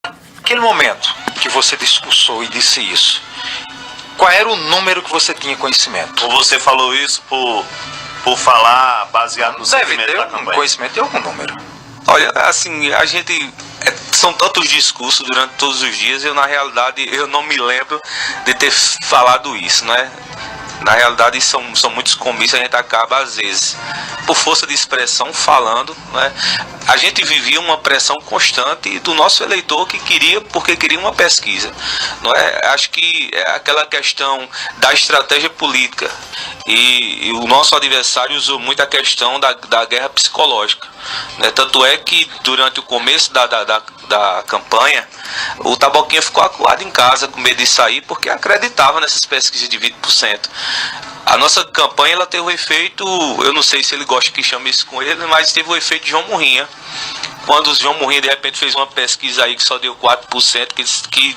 Naquele momento que você discursou e disse isso, qual era o número que você tinha conhecimento? Ou você falou isso por falar baseado no sentimento da campanha? Conhecimento de algum número. Olha, assim, a gente... São tantos discursos durante todos os dias, na realidade, eu não me lembro de ter falado isso, né? Na realidade, são muitos comícios, a gente acaba, às vezes, por força de expressão, falando, né? A gente vivia uma pressão constante do nosso eleitor porque queria uma pesquisa, não é? Acho que é aquela questão da estratégia política, e o nosso adversário usou muito a questão da guerra psicológica, né? Tanto é que durante o começo da campanha, o Taboquinha ficou acuado em casa com medo de sair porque acreditava nessas pesquisas de 20%. A nossa campanha, ela teve o efeito, eu não sei se ele gosta que chame isso com ele, mas teve o efeito de João Murrinha. Quando o João Murrinha de repente fez uma pesquisa aí que só deu 4%, que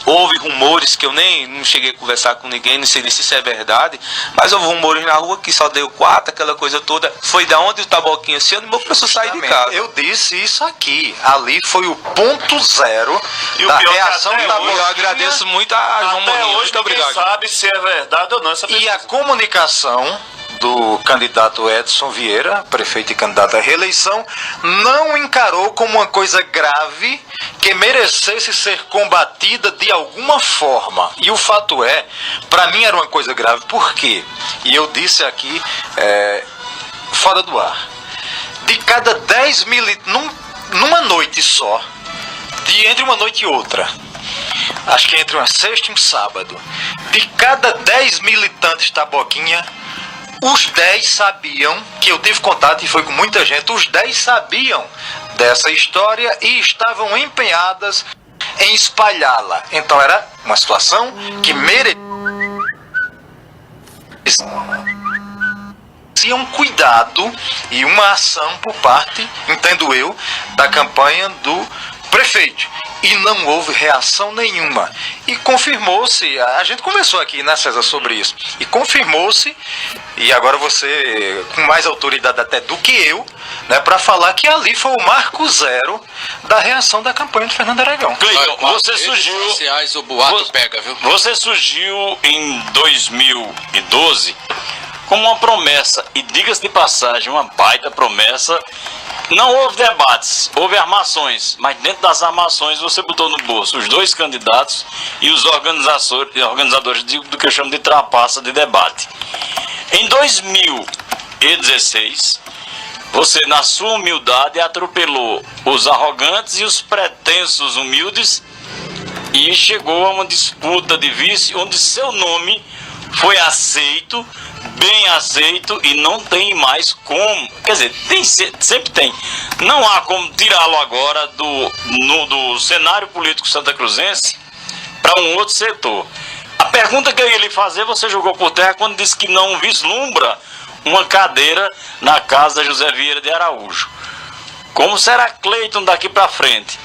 houve rumores que eu nem não cheguei a conversar com ninguém, não sei nem se isso é verdade, mas houve rumores na rua que só deu 4%, aquela coisa toda. Foi da onde o Taboquinha se animou, começou a sair de casa. Eu disse isso aqui, ali foi o ponto zero da reação do Taboquinha. Eu agradeço muito a João Murrinha. Hoje muito obrigado. Ninguém sabe se é verdade ou não essa pesquisa. E a comunicação do candidato Edson Vieira, prefeito e candidato à reeleição, não encarou como uma coisa grave que merecesse ser combatida de alguma forma. E o fato é, para mim era uma coisa grave. Por quê? E eu disse aqui, fora do ar, de cada 10 numa noite só, entre uma noite e outra, acho que entre uma sexta e um sábado, de cada 10 militantes Taboquinha, os 10 sabiam, que eu tive contato e foi com muita gente, os 10 sabiam dessa história e estavam empenhadas em espalhá-la. Então era uma situação que merecia um cuidado e uma ação por parte, entendo eu, da campanha do prefeito. E não houve reação nenhuma. E confirmou-se, a gente conversou aqui, né, César, sobre isso. E confirmou-se, e agora você, com mais autoridade até do que eu, né, para falar que ali foi o marco zero da reação da campanha do Fernando Aragão. Cleiton, você surgiu... Sociais, o boato pega, viu? Você surgiu em 2012 como uma promessa, e diga-se de passagem, uma baita promessa. Não houve debates, houve armações, mas dentro das armações você botou no bolso os dois candidatos e os organizadores do que eu chamo de trapaça de debate. Em 2016, você, na sua humildade, atropelou os arrogantes e os pretensos humildes e chegou a uma disputa de vice onde seu nome foi aceito, bem aceito, e não tem mais como, quer dizer, sempre tem, não há como tirá-lo agora do cenário político santacruzense para um outro setor. A pergunta que eu ia lhe fazer, você jogou por terra quando disse que não vislumbra uma cadeira na casa da José Vieira de Araújo. Como será Cleiton daqui para frente?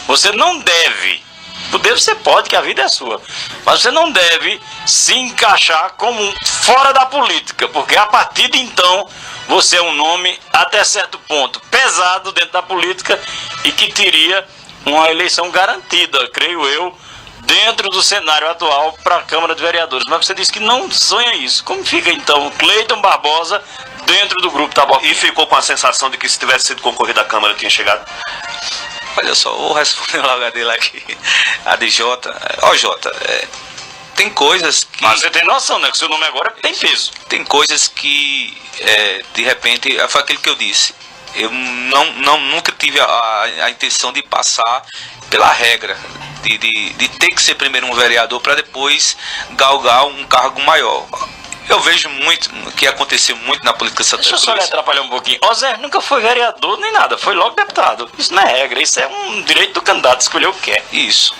Você não deve, poder você pode, que a vida é sua, mas você não deve se encaixar como fora da política, porque a partir de então você é um nome até certo ponto pesado dentro da política e que teria uma eleição garantida, creio eu, dentro do cenário atual para a Câmara de Vereadores. Mas você disse que não sonha isso. Como fica então Cleiton Barbosa dentro do grupo Taboquinha? E ficou com a sensação de que se tivesse sido concorrido à Câmara tinha chegado? Olha só, vou responder logo a dele aqui, a de Jota. Ó, Jota, tem coisas que... Mas você tem noção, né? Que seu nome agora tem peso. Tem coisas que, de repente, foi aquilo que eu disse. Eu nunca tive a intenção de passar pela regra, de ter que ser primeiro um vereador para depois galgar um cargo maior. Eu vejo muito, que aconteceu muito na política santacruzense. Deixa eu só lhe atrapalhar um pouquinho. O Zé nunca foi vereador nem nada, foi logo deputado. Isso não é regra, isso é um direito do candidato, escolher o que quer. Isso.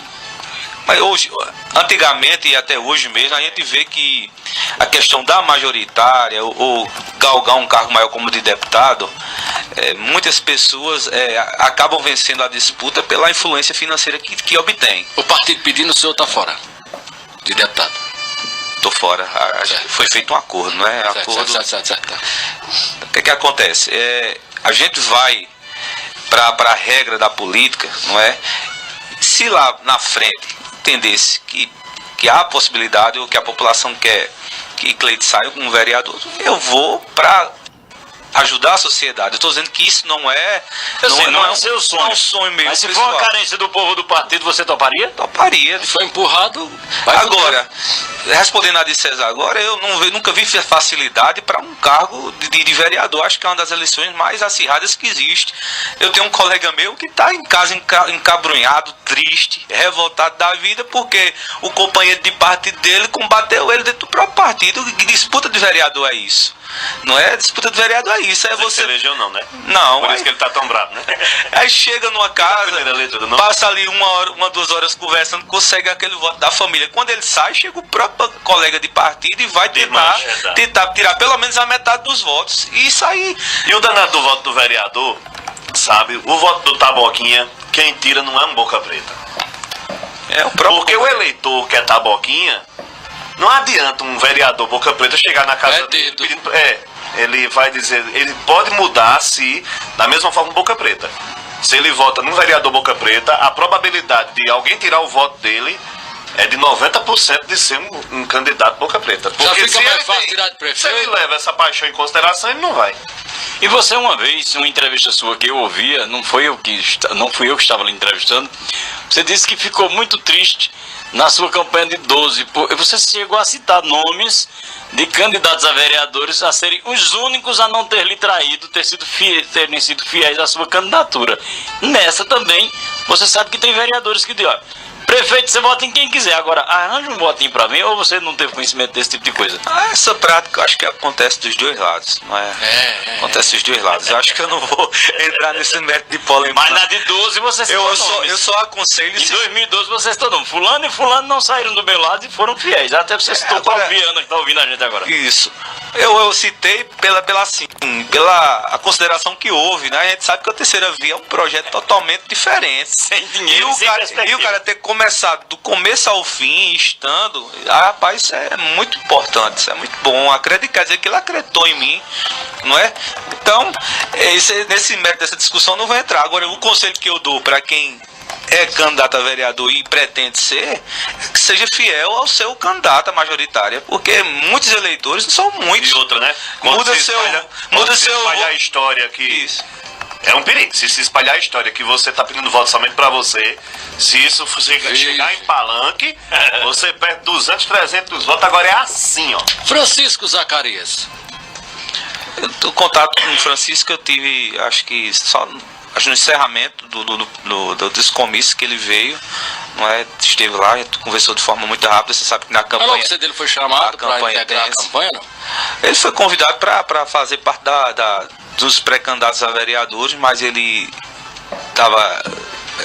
Mas hoje, antigamente e até hoje mesmo, a gente vê que a questão da majoritária ou galgar um cargo maior como de deputado, muitas pessoas acabam vencendo a disputa pela influência financeira que obtém. O partido pedindo, o senhor está fora de deputado. Tô fora. Foi feito um acordo, não é? Certo. O que acontece? A gente vai para a regra da política, não é? Se lá na frente entendesse que há a possibilidade, ou que a população quer que Cleide saia como vereador, eu vou para ajudar a sociedade. Eu estou dizendo que isso não é um seu sonho. Não é um sonho mesmo. Mas se pessoal. for uma carência do povo do partido, você toparia? Toparia. Foi empurrado. Agora, respondendo a de César agora, eu nunca vi facilidade para um cargo de vereador. Acho que é uma das eleições mais acirradas que existe. Eu tenho um colega meu que está em casa encabrunhado, triste, revoltado da vida, porque o companheiro de partido dele combateu ele dentro do próprio partido. Que disputa de vereador é isso? Não é disputa de vereador, é isso. É você. Elegeu não, né? Não. Por isso que ele tá tão bravo, né? Aí chega numa casa, não? passa ali 2 horas conversando, consegue aquele voto da família. Quando ele sai, chega o próprio colega de partido e vai tentar tirar pelo menos a metade dos votos. E isso aí. E o danado do voto do vereador, sabe? O voto do Taboquinha, quem tira não é um boca preta. É o próprio. Porque o eleitor que é Taboquinha, não adianta um vereador boca preta chegar na casa dele pedindo, ele vai dizer, ele pode mudar se, da mesma forma, boca preta. Se ele vota num vereador boca preta, a probabilidade de alguém tirar o voto dele é de 90% de ser um candidato boca preta. Porque já fica se mais ele fácil tirar de prefeito. Se ele leva essa paixão em consideração, ele não vai. E você, uma vez, uma entrevista sua que eu ouvia, não fui eu que estava lhe entrevistando, você disse que ficou muito triste na sua campanha de 12. Você chegou a citar nomes de candidatos a vereadores a serem os únicos a não ter lhe traído, terem sido fiéis à sua candidatura. Nessa também, você sabe que tem vereadores que dizem, ó, prefeito, você vota em quem quiser, agora arranja um votinho pra mim, ou você não teve conhecimento desse tipo de coisa? Essa prática eu acho que acontece dos dois lados, não é? Acontece dos dois lados. Eu acho que eu não vou entrar nesse método de polêmica. Mas na de 12 você citou nomes. Eu só aconselho... Em 2012 você citou nomes. Fulano e fulano não saíram do meu lado e foram fiéis. Até você citou o Paulo Viana, que tá ouvindo a gente agora. Isso. Eu citei pela consideração que houve, né? A gente sabe que a Terceira Via é um projeto totalmente diferente. Sem dinheiro, e o cara ter começado do começo ao fim, estando, rapaz, isso é muito importante, isso é muito bom. Quer dizer que ele acreditou em mim, não é? Então, nesse mérito dessa discussão não vai entrar. Agora, o conselho que eu dou para quem é candidato a vereador e pretende ser, é que seja fiel ao seu candidato majoritária, porque muitos eleitores não são muitos. E outra, né? Muda seu espalhar a história que isso. É um perigo. Se espalhar a história que você está pedindo voto somente para você, se isso chegar em palanque, você perde 200, 300 votos. Agora é assim, ó. Francisco Zacarias. O contato com o Francisco eu tive, acho que no encerramento dos comícios que ele veio, não é? Esteve lá, conversou de forma muito rápida. Você sabe que na campanha. Você dele foi chamado para integrar a campanha, não? Ele foi convidado para fazer parte dos pré-candidatos a vereadores, mas ele estava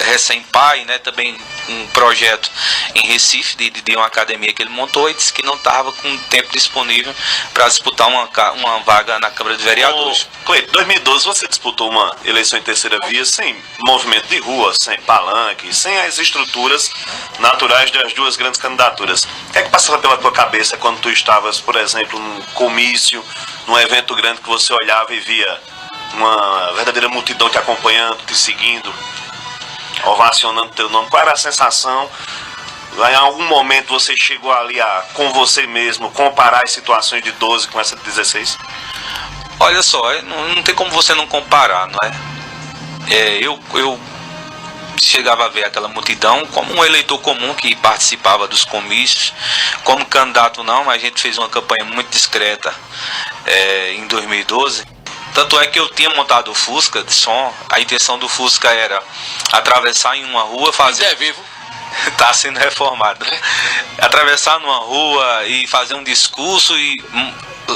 recém-pai, né? Também um projeto em Recife de uma academia que ele montou, e disse que não estava com tempo disponível para disputar uma vaga na Câmara de Vereadores. Cleide, em 2012 você disputou uma eleição em terceira via sem movimento de rua, sem palanque, sem as estruturas naturais das duas grandes candidaturas. O que é que passava pela tua cabeça quando tu estavas, por exemplo, num comício, num evento grande que você olhava e via uma verdadeira multidão te acompanhando, te seguindo, ovacionando teu nome? Qual era a sensação? Em algum momento você chegou ali a, com você mesmo, comparar as situações de 12 com essa de 16? Olha só, não tem como você não comparar, não é? Eu chegava a ver aquela multidão como um eleitor comum que participava dos comícios, como candidato não, mas a gente fez uma campanha muito discreta em 2012. Tanto é que eu tinha montado o Fusca de som. A intenção do Fusca era atravessar em uma rua, fazer... Ainda é vivo. Tá sendo reformado. Atravessar numa rua e fazer um discurso e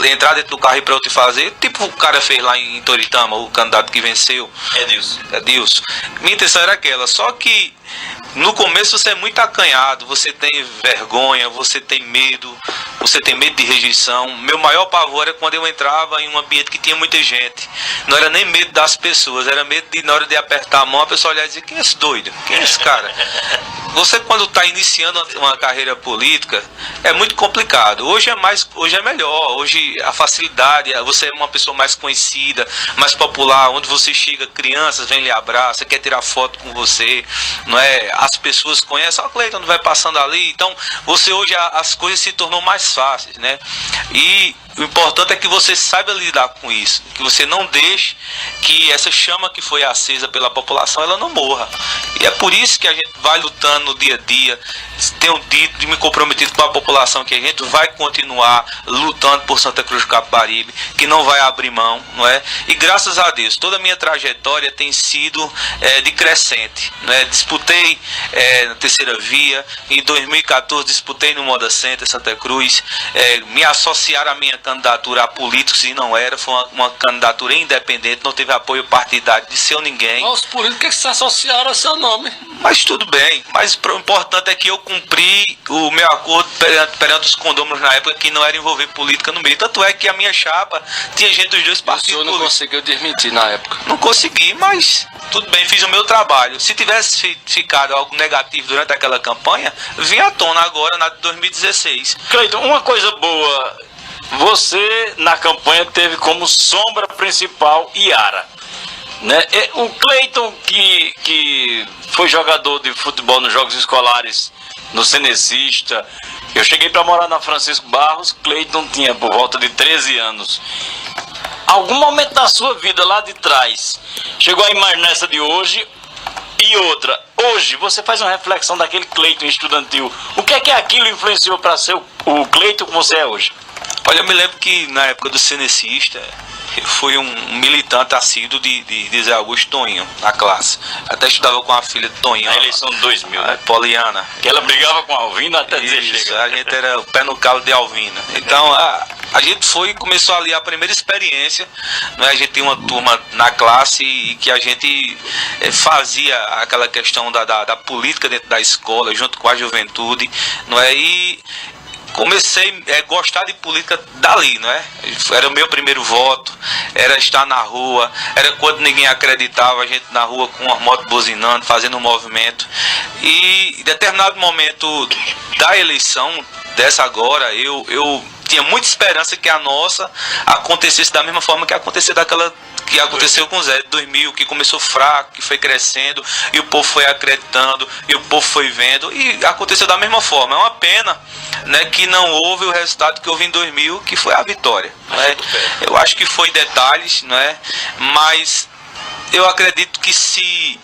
entrar dentro do carro e para outro fazer, tipo o cara fez lá em Toritama, o candidato que venceu. Edilson. Minha intenção era aquela, só que no começo você é muito acanhado, você tem vergonha, você tem medo de rejeição. Meu maior pavor era quando eu entrava em um ambiente que tinha muita gente. Não era nem medo das pessoas, era medo de, na hora de apertar a mão, a pessoa olhar e dizer: quem é esse doido? Quem é esse cara? você quando está iniciando uma carreira política, é muito complicado. Hoje é melhor, hoje a facilidade, você é uma pessoa mais conhecida, mais popular, onde você chega, crianças vêm lhe abraçar, quer tirar foto com você, não é? As pessoas conhecem, o Cleiton vai passando ali, então você hoje as coisas se tornam mais fáceis, né? E o importante é que você saiba lidar com isso, que você não deixe que essa chama que foi acesa pela população, ela não morra. E é por isso que a gente vai lutando no dia a dia, tenho dito e me comprometido com a população que a gente vai continuar lutando por Santa Cruz do Capibaribe, que não vai abrir mão, não é? E graças a Deus, toda a minha trajetória tem sido de crescente, não é? Disputei na terceira via, em 2014 disputei no Moda Center Santa Cruz, me associaram à minha candidatura a políticos e não era, foi uma candidatura independente, não teve apoio partidário de seu ninguém. Mas os políticos que se associaram a seu nome. Mas tudo bem, mas o importante é que eu cumpri o meu acordo perante os condôminos na época, que não era envolver política no meio. Tanto é que a minha chapa tinha gente dos dois partidos. O senhor não conseguiu desmentir na época? Não consegui, mas tudo bem, fiz o meu trabalho. Se tivesse ficado algo negativo durante aquela campanha, vinha à tona agora na de 2016. Cleiton, uma coisa boa, você na campanha teve sombra principal Iara, né? O Cleiton que foi jogador de futebol nos jogos escolares no Cenecista, eu cheguei para morar na Francisco Barros, Cleiton tinha por volta de 13 anos. Algum momento da sua vida lá de trás chegou a imagem nessa de hoje? E outra, hoje você faz uma reflexão daquele Cleiton estudantil, o que é aquilo influenciou para ser o Cleiton que você é hoje? Olha, eu me lembro que na época do Cenecista, eu fui um militante assíduo de Zé Augusto Toninho, na classe. Até estudava com a filha de Toninho. Na eleição de 2000, né? Poliana. Que ela brigava com a Alvina até dizer isso, chega. a gente era o pé no calo de Alvina. Então, a gente começou ali a primeira experiência, né? A gente tem uma turma na classe e que a gente fazia aquela questão da política dentro da escola, junto com a juventude, não é? E comecei a gostar de política dali, não é? Era o meu primeiro voto, era estar na rua, era quando ninguém acreditava, a gente na rua com uma moto buzinando, fazendo um movimento. E em determinado momento da eleição, dessa agora, eu tinha muita esperança que a nossa acontecesse da mesma forma que aconteceu que aconteceu com o Zé de 2000, que começou fraco, que foi crescendo, e o povo foi acreditando, e o povo foi vendo, e aconteceu da mesma forma. É uma pena, né, que não houve o resultado que houve em 2000, que foi a vitória, né? Eu acho que foi detalhes, né? Mas eu acredito que se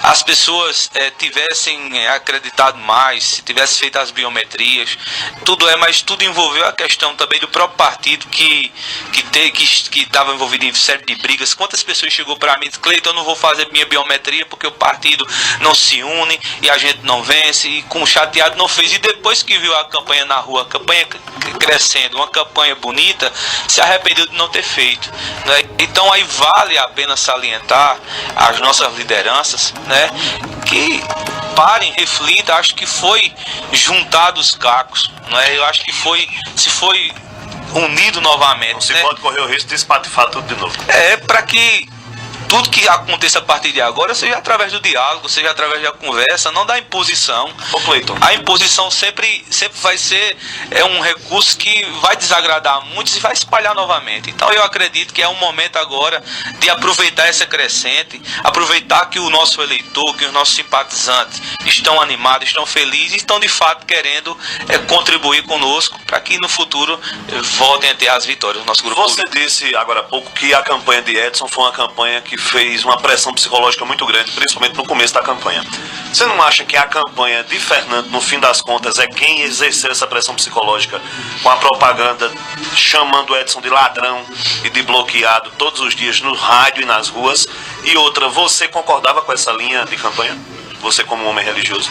as pessoas tivessem acreditado mais, se tivessem feito as biometrias, mas tudo envolveu a questão também do próprio partido que estava envolvido em série de brigas. Quantas pessoas chegou para mim e disse: Cleiton, eu não vou fazer minha biometria porque o partido não se une e a gente não vence, e com chateado não fez, e depois que viu a campanha na rua, a campanha crescendo, uma campanha bonita, se arrependeu de não ter feito, né? Então aí vale a pena salientar as nossas lideranças, né, que parem, reflitam. Acho que foi juntado os cacos, né? Eu acho que se foi unido novamente. Não se né? pode correr o risco de espatifar tudo de novo. Para que tudo que aconteça a partir de agora seja através do diálogo, seja através da conversa, não da imposição. Ô Cleiton, a imposição sempre vai ser um recurso que vai desagradar muitos e vai espalhar novamente. Então eu acredito que é um momento agora de aproveitar essa crescente, aproveitar que o nosso eleitor, que os nossos simpatizantes estão animados, estão felizes e estão de fato querendo contribuir conosco para que no futuro voltem a ter as vitórias do nosso grupo. Você disse agora há pouco que a campanha de Edson foi uma campanha que fez uma pressão psicológica muito grande, principalmente no começo da campanha. Você não acha que a campanha de Fernando, no fim das contas, é quem exerceu essa pressão psicológica com a propaganda chamando o Edson de ladrão e de bloqueado todos os dias no rádio e nas ruas? E outra, você concordava com essa linha de campanha? Você como homem religioso?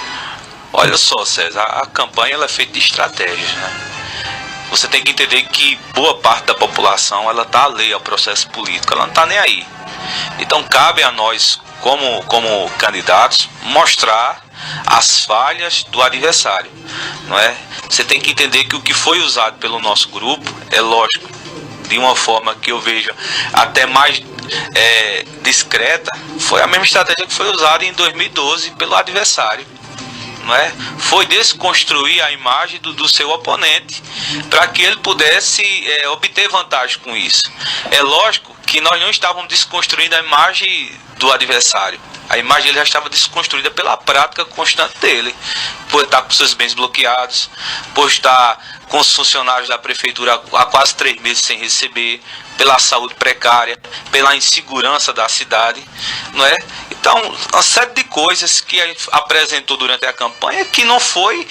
Olha só, César, a campanha ela é feita de estratégias, né? Você tem que entender que boa parte da população ela está alheia ao processo político, ela não está nem aí. Então cabe a nós, como candidatos, mostrar as falhas do adversário, não é? Você tem que entender que o que foi usado pelo nosso grupo, é lógico, de uma forma que eu vejo até mais discreta, foi a mesma estratégia que foi usada em 2012 pelo adversário, não é? Foi desconstruir a imagem do seu oponente para que ele pudesse obter vantagem com isso. É lógico que nós não estávamos desconstruindo a imagem do adversário. A imagem dele já estava desconstruída pela prática constante dele, por estar com seus bens bloqueados, por estar com os funcionários da prefeitura há quase 3 meses sem receber, pela saúde precária, pela insegurança da cidade, não é? Então, uma série de coisas que a gente apresentou durante a campanha que não foi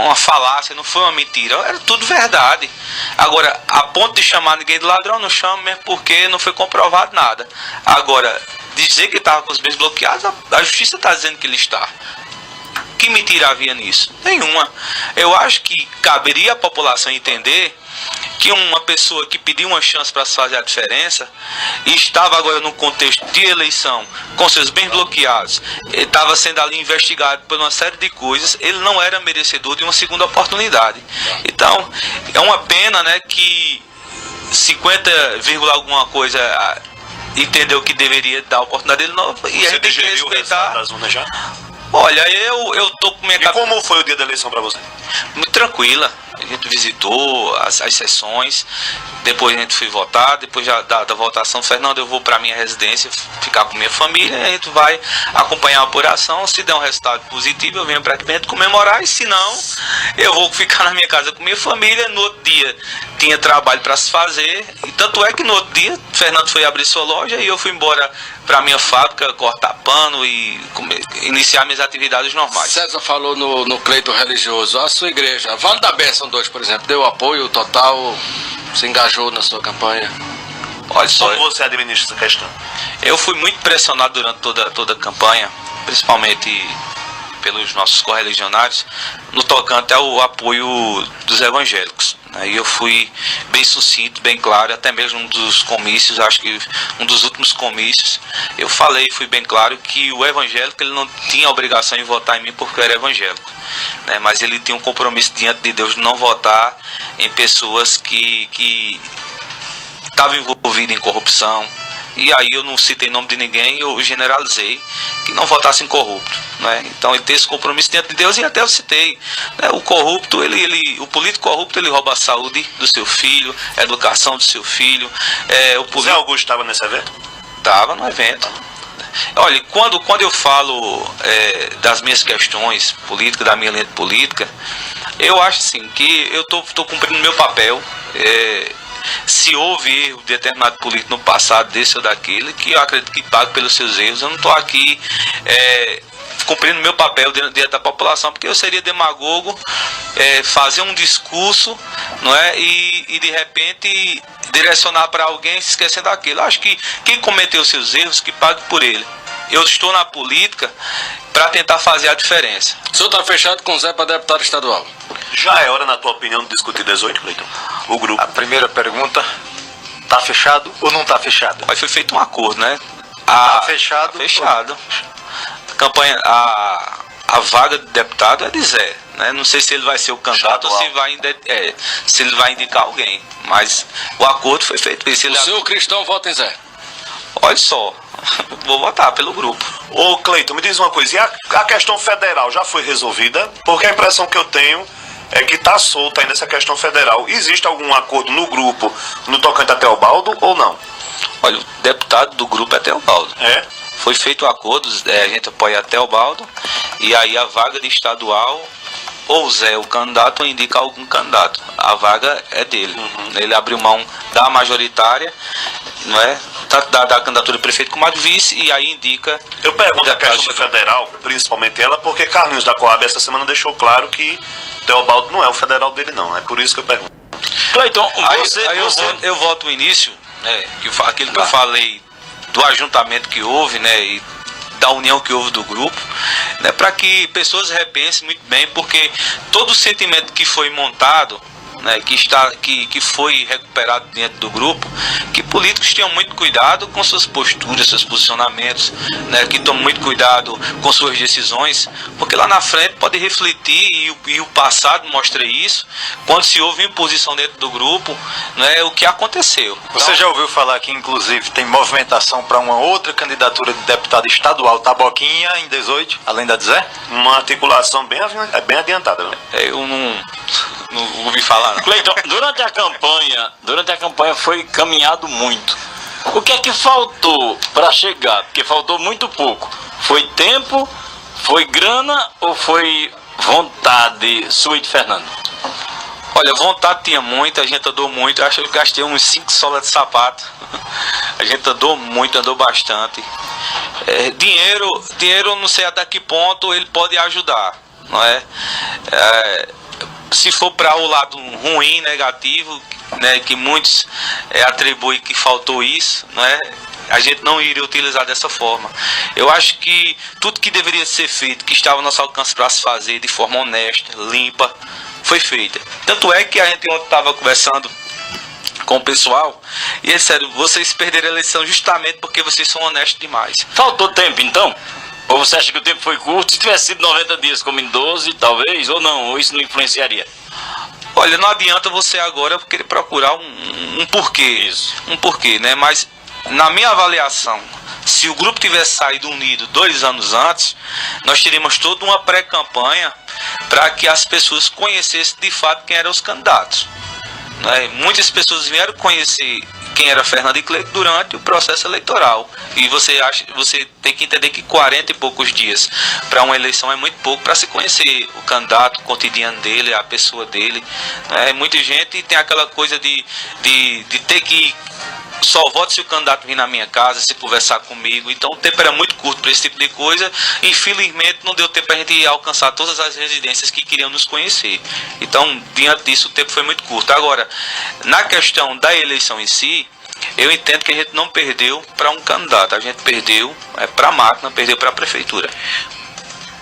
uma falácia, não foi uma mentira, era tudo verdade. Agora, a ponto de chamar ninguém de ladrão, não chama mesmo porque não foi comprovado nada. Agora, dizer que estava com os bens bloqueados, a justiça está dizendo que ele está. Que mentira havia nisso? Nenhuma. Eu acho que caberia à população entender que uma pessoa que pediu uma chance para se fazer a diferença e estava agora num contexto de eleição com seus bens bloqueados, ele estava sendo ali investigado por uma série de coisas, ele não era merecedor de uma segunda oportunidade. Então, é uma pena, né, que 50, alguma coisa entendeu que deveria dar a oportunidade dele nova e a gente tem que respeitar. Das urnas já? Olha, eu tô com minha E como foi o dia da eleição para você? muito tranquila. A gente visitou as sessões, depois a gente foi votar, depois da votação, Fernando, eu vou para minha residência ficar com minha família, a gente vai acompanhar a apuração, se der um resultado positivo eu venho para aqui dentro comemorar, e se não, eu vou ficar na minha casa com minha família. No outro dia tinha trabalho para se fazer, e tanto é que no outro dia Fernando foi abrir sua loja e eu fui embora para minha fábrica, cortar pano e iniciar minhas atividades normais. César falou no pleito religioso. A sua igreja, Vale da Bênção 2, por exemplo, deu apoio total, se engajou na sua campanha? Olha só, Como você administra essa questão? eu fui muito pressionado durante toda a campanha, principalmente pelos nossos correligionários, no tocante ao apoio dos evangélicos. E eu fui bem sucinto, bem claro, até mesmo um dos comícios, acho que um dos últimos comícios, eu fui bem claro que o evangélico ele não tinha a obrigação de votar em mim porque eu era evangélico, né? Mas ele tinha um compromisso diante de Deus de não votar em pessoas que estavam envolvidas em corrupção. E aí eu não citei nome de ninguém, eu generalizei que não votasse em corrupto, né? Então ele tem esse compromisso diante de Deus, e até eu citei, né? O corrupto, o político corrupto, ele rouba a saúde do seu filho, a educação do seu filho. Zé Augusto estava nesse evento? Estava no evento. Olha, quando eu falo das minhas questões políticas, da minha linha de política, eu acho assim que eu estou cumprindo meu papel. Se houve erro de determinado político no passado, desse ou daquele, que eu acredito que pague pelos seus erros, eu não estou aqui cumprindo meu papel diante da população, porque eu seria demagogo fazer um discurso, não é? E de repente direcionar para alguém se esquecendo daquilo. Acho que quem cometeu seus erros, que pague por ele. Eu estou na política para tentar fazer a diferença. O senhor está fechado com o Zé para deputado estadual? Já é hora, na tua opinião, de discutir 18, Cleiton? O grupo. A primeira pergunta, tá fechado ou não tá fechado? Mas foi feito um acordo, né? Tá fechado? Fechado. A vaga de deputado é de Zé, né? Não sei se ele vai ser o candidato ou se ele vai indicar alguém. Mas o acordo foi feito. O senhor cristão vota em Zé? Olha só, vou votar pelo grupo. Ô Cleiton, me diz uma coisa, e a questão federal já foi resolvida? Porque a impressão que eu tenho é que está solta ainda essa questão federal. Existe algum acordo no grupo no tocante a Teobaldo ou não? Olha, o deputado do grupo é Teobaldo. É? Foi feito o acordo, a gente apoia a Teobaldo, e aí a vaga de estadual, ou Zé o candidato, ou indica algum candidato. A vaga é dele. Ele abriu mão da majoritária, não é? Da candidatura de prefeito como a de vice, e aí indica. Eu pergunto a questão federal, principalmente ela, porque Carlinhos da Coab essa semana deixou claro que Teobaldo não é o federal dele, não. É por isso que eu pergunto. Cleiton, Eu volto no início, né, aquilo que eu falei do ajuntamento que houve, né, e da união que houve do grupo, né, para que pessoas repensem muito bem, porque todo o sentimento que foi montado né, que foi recuperado dentro do grupo, que políticos tenham muito cuidado com suas posturas, seus posicionamentos, né, que tomem muito cuidado com suas decisões, porque lá na frente pode refletir, e o passado mostra isso, quando se houve imposição dentro do grupo, né, o que aconteceu. Você já ouviu falar que, inclusive, tem movimentação para uma outra candidatura de deputado estadual, Taboquinha, em 18, além da de Zé? Uma articulação bem adiantada, né? Eu não ouvi falar, não. Cleiton, durante a campanha foi caminhado muito. O que é que faltou para chegar? Porque faltou muito pouco. Foi tempo, foi grana ou foi vontade sua e de Fernando? Olha, vontade tinha muito, a gente andou muito. Acho que eu gastei uns 5 solas de sapato. A gente andou muito, andou bastante. Dinheiro, eu não sei até que ponto ele pode ajudar, não é? Se for para o lado ruim, negativo, né, que muitos atribuem que faltou isso, não é? A gente não iria utilizar dessa forma. Eu acho que tudo que deveria ser feito, que estava ao nosso alcance para se fazer de forma honesta, limpa, foi feita. Tanto é que a gente ontem estava conversando com o pessoal, e é sério, vocês perderam a eleição justamente porque vocês são honestos demais. Faltou tempo então? Ou você acha que o tempo foi curto? Se tivesse sido 90 dias como em 12, talvez, ou não, ou isso não influenciaria? Olha, não adianta você agora querer procurar um porquê. Isso. Um porquê, né? Mas, na minha avaliação, se o grupo tivesse saído unido 2 anos antes, nós teríamos toda uma pré-campanha para que as pessoas conhecessem de fato quem eram os candidatos. Né? Muitas pessoas vieram conhecer quem era Fernando e Cleiton durante o processo eleitoral. E você tem que entender que 40 e poucos dias para uma eleição é muito pouco para se conhecer o candidato, o cotidiano dele, a pessoa dele. Né? Muita gente tem aquela coisa de ter que só voto se o candidato vir na minha casa, se conversar comigo. Então o tempo era muito curto para esse tipo de coisa. Infelizmente não deu tempo para a gente alcançar todas as residências que queriam nos conhecer. Então, diante disso, o tempo foi muito curto. Agora, na questão da eleição em si, eu entendo que a gente não perdeu para um candidato, a gente perdeu para a máquina, perdeu para a prefeitura.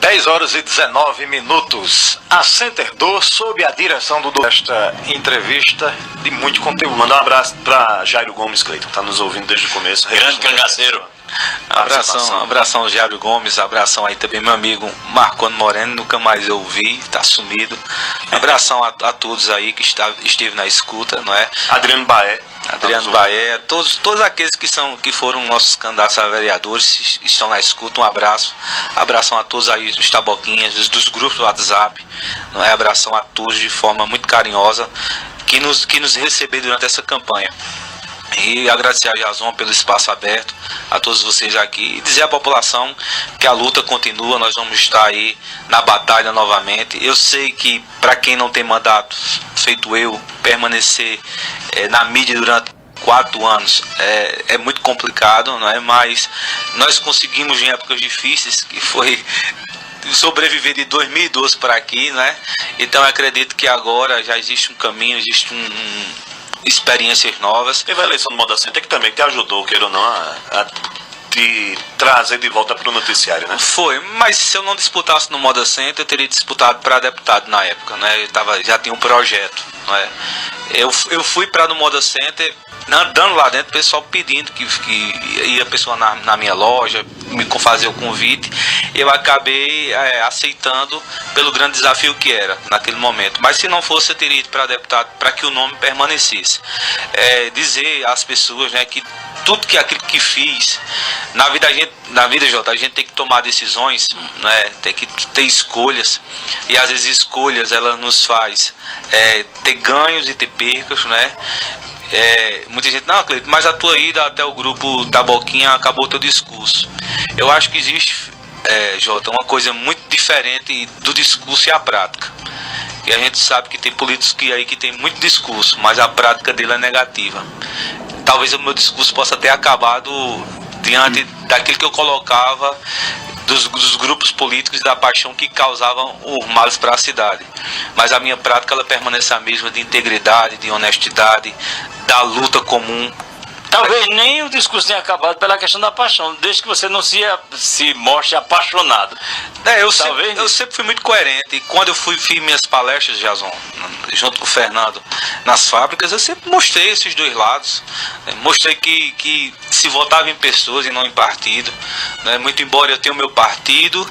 10 horas e 19 minutos. A Center Door, sob a direção desta entrevista de muito conteúdo. Mandar um abraço para Jairo Gomes, Cleiton, tá nos ouvindo desde o começo. Grande cangaceiro. Abração Jairo Gomes, abração aí também meu amigo Marconi Moreno, nunca mais eu vi, tá sumido. Abração a todos aí que esteve na escuta, não é? Adriano Baé, todos aqueles que foram nossos candidatos a vereadores estão na escuta, um abração a todos aí dos Taboquinhas, dos grupos do WhatsApp, não é? Abração a todos de forma muito carinhosa que nos receberam durante essa campanha. E agradecer a Jason pelo espaço aberto, a todos vocês aqui, e dizer à população que a luta continua, nós vamos estar aí na batalha novamente. Eu sei que para quem não tem mandato, feito eu, permanecer na mídia durante 4 anos é muito complicado, não é? Mas nós conseguimos em épocas difíceis, que foi sobreviver de 2012 para aqui, né? Então eu acredito que agora já existe um caminho, existe experiências novas. Teve a eleição do Moda Center que também te ajudou, queira ou não, a te trazer de volta para o noticiário, né? Foi, mas se eu não disputasse no Moda Center, eu teria disputado para deputado na época, né? Já tinha um projeto, né? Eu fui para no Moda Center, andando lá dentro, o pessoal pedindo que ia a pessoa na minha loja, me fazer o convite. Eu acabei aceitando pelo grande desafio que era naquele momento. Mas se não fosse, eu teria ido para deputado para que o nome permanecesse. Dizer às pessoas, né, que tudo aquilo que fiz na vida, Jota, a gente tem que tomar decisões, né, tem que ter escolhas, e às vezes escolhas ela nos faz ter ganhos e ter percas, né? Muita gente, não, Cleiton, mas a tua ida até o grupo Taboquinha acabou teu discurso. Eu acho que existe, Jota, uma coisa muito diferente do discurso e a prática. E a gente sabe que tem políticos que tem muito discurso, mas a prática dele é negativa. Talvez o meu discurso possa ter acabado diante daquilo que eu colocava dos grupos políticos e da paixão que causavam os males para a cidade. Mas a minha prática ela permanece a mesma, de integridade, de honestidade, da luta comum, Talvez nem o discurso tenha acabado pela questão da paixão, desde que você não se mostre apaixonado. Eu Talvez sempre fui muito coerente. E quando eu fiz minhas palestras, Jason, junto com o Fernando, nas fábricas, eu sempre mostrei esses dois lados. Mostrei que se votava em pessoas e não em partido. Muito embora eu tenha o meu partido,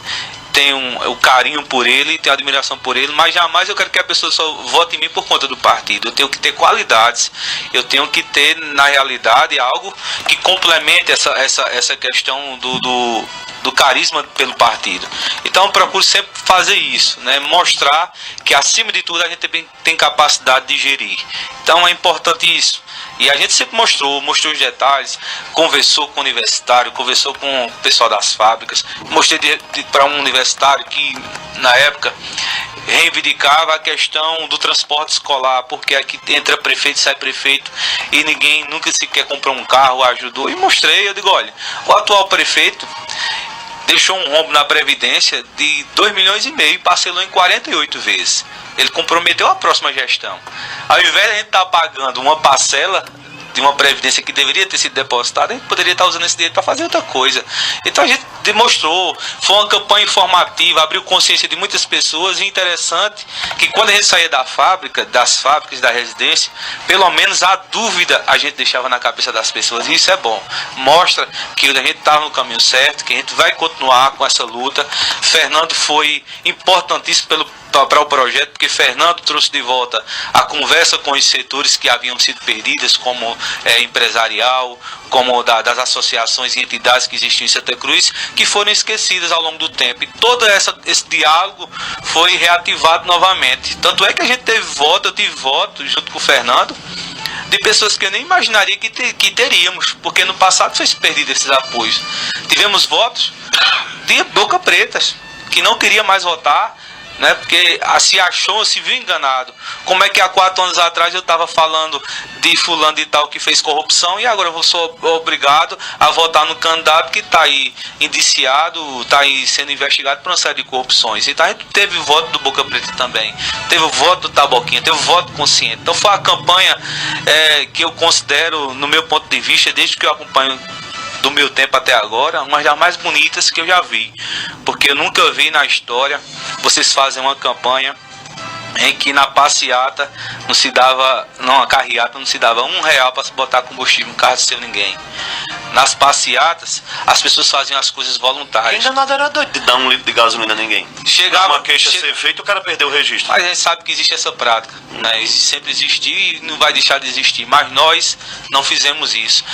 tenho o carinho por ele, tenho admiração por ele, mas jamais eu quero que a pessoa só vote em mim por conta do partido. Eu tenho que ter qualidades, eu tenho que ter, na realidade, algo que complemente essa questão do carisma pelo partido. Então eu procuro sempre fazer isso, mostrar que acima de tudo a gente também tem capacidade de gerir. Então é importante isso. E a gente sempre mostrou os detalhes, conversou com o universitário, conversou com o pessoal das fábricas, mostrei para um universitário que, na época, reivindicava a questão do transporte escolar, porque aqui entra prefeito e sai prefeito, e ninguém nunca sequer comprou um carro, ajudou. E mostrei, eu digo, olha, o atual prefeito deixou um rombo na Previdência de 2,5 milhões e parcelou em 48 vezes. Ele comprometeu a próxima gestão. Ao invés de a gente estar pagando uma parcela de uma previdência que deveria ter sido depositada, a gente poderia estar usando esse dinheiro para fazer outra coisa. Então a gente demonstrou, foi uma campanha informativa, abriu consciência de muitas pessoas, e interessante que quando a gente saía das fábricas, da residência, pelo menos a dúvida a gente deixava na cabeça das pessoas, e isso é bom. Mostra que a gente está no caminho certo, que a gente vai continuar com essa luta. Fernando foi importantíssimo para o projeto, porque Fernando trouxe de volta a conversa com os setores que haviam sido perdidas, como empresarial, como das associações e entidades que existiam em Santa Cruz, que foram esquecidas ao longo do tempo. E todo esse diálogo foi reativado novamente. Tanto é que a gente eu tive voto junto com o Fernando, de pessoas que eu nem imaginaria que teríamos, porque no passado foi perdido esses apoios. Tivemos votos de boca pretas, que não queria mais votar, porque se viu enganado. Como é que há 4 anos atrás eu estava falando de fulano de tal que fez corrupção, e agora eu sou obrigado a votar no candidato que está aí indiciado, está aí sendo investigado por uma série de corrupções. Então a gente teve voto do Boca Preta também, teve o voto do Taboquinha, teve o voto consciente. Então foi a campanha que eu considero, no meu ponto de vista, desde que eu acompanho do meu tempo até agora, uma das mais bonitas que eu já vi, porque eu nunca vi na história vocês fazem uma campanha em que na passeata na carreata não se dava R$1 para se botar combustível no carro sem ninguém. Nas passeatas, as pessoas faziam as coisas voluntárias. Ainda nada era doido de dar 1 litro de gasolina a ninguém. Chegava uma queixa ser feita, o cara perdeu o registro. Mas a gente sabe que existe essa prática, sempre existiu e não vai deixar de existir. Mas nós não fizemos isso.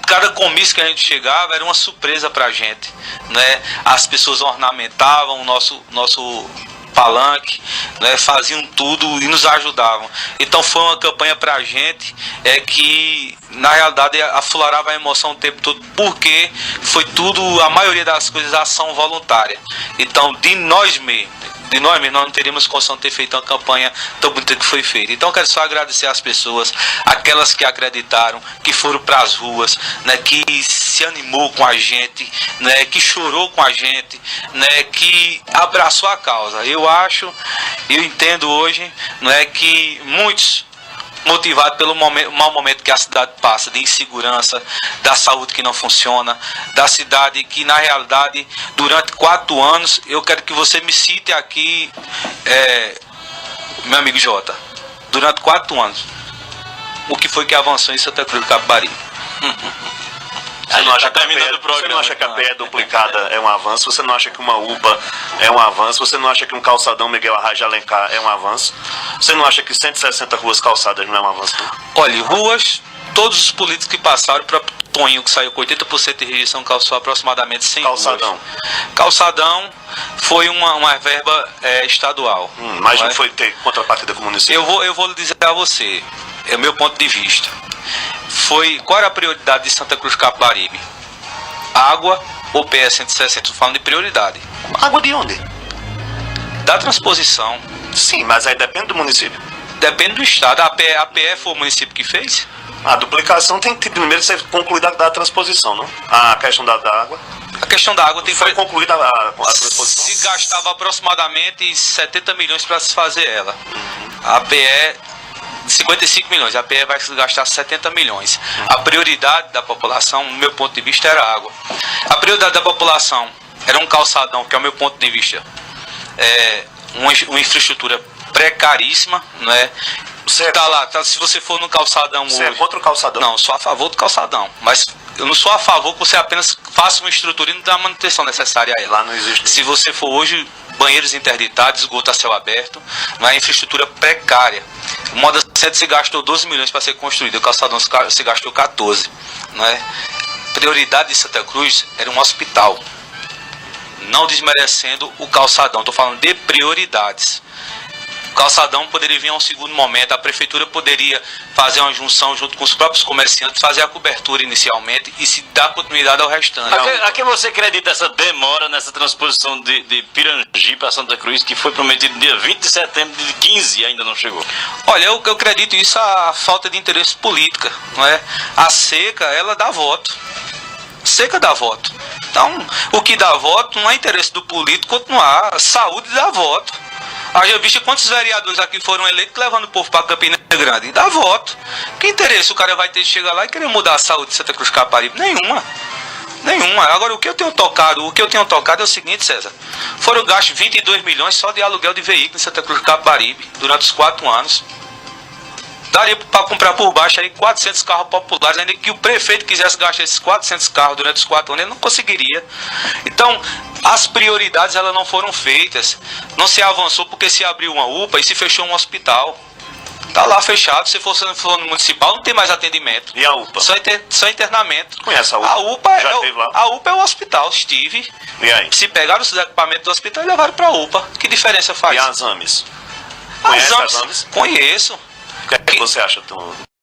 Cada comício que a gente chegava era uma surpresa pra gente, As pessoas ornamentavam o nosso palanque, faziam tudo e nos ajudavam. Então foi uma campanha pra gente que na realidade aflorava a emoção o tempo todo, porque foi tudo, a maioria das coisas, ação voluntária. Então de nós mesmos nós não teríamos condição de ter feito uma campanha tão bonita que foi feita. Então eu quero só agradecer às pessoas, aquelas que acreditaram, que foram para as ruas, que se animou com a gente, que chorou com a gente, que abraçou a causa. Eu entendo hoje, que muitos, motivado pelo mau momento que a cidade passa, de insegurança, da saúde que não funciona, da cidade que na realidade durante 4 anos, eu quero que você me cite aqui, meu amigo Jota, durante 4 anos, o que foi que avançou em Santa Cruz do Capibaribe? Você não acha que a PE duplicada é um avanço? Você não acha que uma UPA é um avanço? Você não acha que um calçadão Miguel Arraes de Alencar é um avanço? Você não acha que 160 ruas calçadas não é um avanço? Olha, ruas, todos os políticos que passaram, para Toninho, que saiu com 80% de rejeição, calçou aproximadamente 100 calçadão. ruas. Calçadão foi uma verba estadual. Mas não foi ter contrapartida com o município? Eu vou dizer a você, é o meu ponto de vista. Qual era a prioridade de Santa Cruz do Capibaribe? Água ou PE 160? Estou falando de prioridade. Água de onde? Da transposição. Sim, mas aí depende do município. Depende do estado. A PE foi o município que fez? A duplicação tem que primeiro ser concluída da transposição, não? A questão da água. A questão da água foi concluída a transposição? Se gastava aproximadamente 70 milhões para se fazer ela. A PE 55 milhões, a PE vai gastar 70 milhões. A prioridade da população, no meu ponto de vista, era a água. A prioridade da população era um calçadão, que, ao meu ponto de vista, é uma infraestrutura precaríssima, não é? Se você for no calçadão Você hoje... é contra o calçadão? Não, eu sou a favor do calçadão, mas eu não sou a favor que você apenas faça uma estrutura e não dê a manutenção necessária a ela. Lá não existe. Se você for hoje, banheiros interditados, esgoto a céu aberto, não é infraestrutura precária. O Moda Center se gastou 12 milhões para ser construído, o calçadão se gastou 14. Não é? Prioridade de Santa Cruz era um hospital. Não desmerecendo o calçadão, estou falando de prioridades. O calçadão poderia vir a um segundo momento, a prefeitura poderia fazer uma junção junto com os próprios comerciantes, fazer a cobertura inicialmente e se dar continuidade ao restante. A que você acredita essa demora nessa transposição de Pirangi para Santa Cruz, que foi prometido dia 20 de setembro de 15 e ainda não chegou? Olha, eu acredito isso à falta de interesse política, não é? A seca, ela dá voto. Seca dá voto. Então, o que dá voto não é interesse do político continuar. A saúde dá voto. Haja visto quantos vereadores aqui foram eleitos levando o povo para Campina Grande. E dá voto. Que interesse o cara vai ter de chegar lá e querer mudar a saúde de Santa Cruz Caparibe? Nenhuma. Agora, o que eu tenho tocado é o seguinte, César. Foram gastos 22 milhões só de aluguel de veículos em Santa Cruz Caparibe durante os 4 anos. Daria para comprar por baixo aí 400 carros populares, ainda que o prefeito quisesse gastar esses 400 carros durante os 4 anos, ele não conseguiria. Então, as prioridades elas não foram feitas, não se avançou porque se abriu uma UPA e se fechou um hospital. Está lá fechado, se for no municipal não tem mais atendimento. E a UPA? Só internamento. Conhece a UPA? A UPA é o hospital, estive. E aí? Se pegaram os equipamentos do hospital e levaram para a UPA. Que diferença faz? E as AMES? Conhece as AMES? Conheço. O que é que você acha?